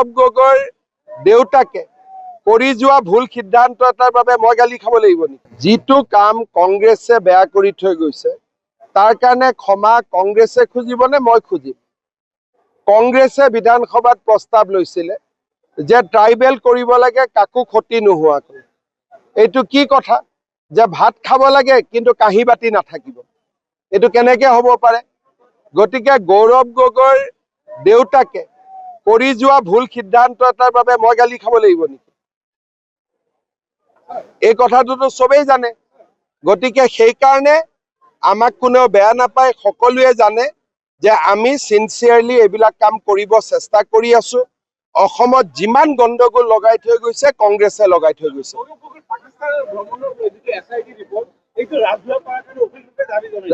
গৌৰৱ গগৈৰ দেউতাকে কৰি যোৱা ভুল সিদ্ধান্ত এটাৰ বাবে মই গালি খাব লাগিব নেকি? যিটো কাম কংগ্ৰেছে বেয়া কৰি থৈ গৈছে তাৰ কাৰণে ক্ষমা কংগ্ৰেছে খুজিব নে মই খুজিম? কংগ্ৰেছে বিধানসভাত প্ৰস্তাৱ লৈছিলে যে ট্ৰাইবেল কৰিব লাগে কাকো ক্ষতি নোহোৱাকৈ। এইটো কি কথা যে ভাত খাব লাগে কিন্তু কাঁহী বাতি নাথাকিব? এইটো কেনেকে হ'ব পাৰে? গতিকে গৌৰৱ গগৈৰ দেউতাকে কৰি যোৱা ভুল সিদ্ধান্ত এটাৰ বাবে মই গালি খাব লাগিব নেকি? এই কথাটোতো চবেই জানে। গতিকে সেইকাৰণে আমাক কোনেও বেয়া নাপায়, সকলোৱে জানে যে আমি সিনচিয়াৰলি এইবিলাক কাম কৰিব চেষ্টা কৰি আছো। অসমত যিমান গণ্ডগোল লগাই থৈ গৈছে কংগ্ৰেছে লগাই থৈ গৈছে।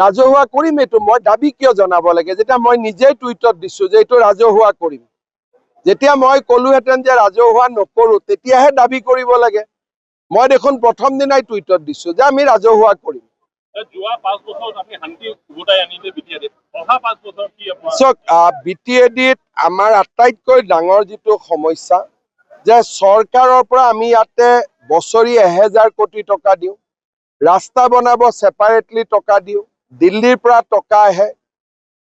ৰাজহুৱা কৰিম। এইটো মই দাবী কিয় জনাব লাগে যেতিয়া মই নিজেই টুইটত দিছো যে এইটো ৰাজহুৱা কৰিম? যেতিয়া মই কলোহেঁতেন যে ৰাজহুৱা নকৰো তেতিয়াহে দাবী কৰিব লাগে। মই দেখোন প্ৰথম দিনাই টুইটত দিছো যে আমি ৰাজহুৱা কৰিম। বিটিএডিত আমাৰ আটাইতকৈ ডাঙৰ যিটো সমস্যা যে চৰকাৰৰ পৰা আমি ইয়াতে বছৰি 1000 কোটি টকা দিওঁ, ৰাস্তা বনাব সেপাৰেটলি টকা দিওঁ, দিল্লীৰ পৰা টকা আহে,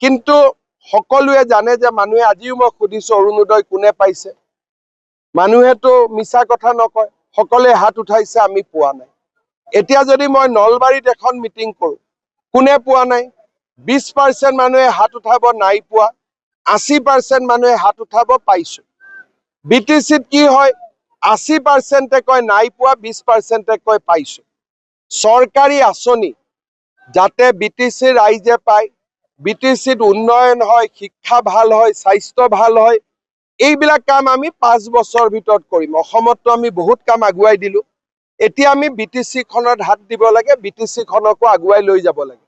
কিন্তু সকলোৱে জানে যে মানুহে আজিও মই সুধিছো অৰুণোদয় কোনে পাইছে? মানুহেতো মিছা কথা নকয়, সকলোৱে হাত উঠাইছে আমি পোৱা নাই। এতিয়া যদি মই নলবাৰীত এখন মিটিং কৰো, কোনে পোৱা নাই? 20% মানুহে হাত উঠাব নাই পোৱা, 80% মানুহে হাত উঠাব পাইছো। বিটিচিত কি হয়? 80% কয় নাই পোৱা, 20% কয় পাইছো। চৰকাৰী আঁচনি যাতে বিটিচি ৰাইজে পায়, বিটিচিত উন্নয়ন হয়, শিক্ষা ভাল হয়, স্বাস্থ্য ভাল হয়, এইবিলাক কাম আমি 5 বছৰ ভিতৰত কৰিম। অসমততো আমি বহুত কাম আগুৱাই দিলো। এতিয়া আমি বিটিচি খনত হাত দিব লাগে, বিটিচি খনকো আগুৱাই লৈ যাব লাগে।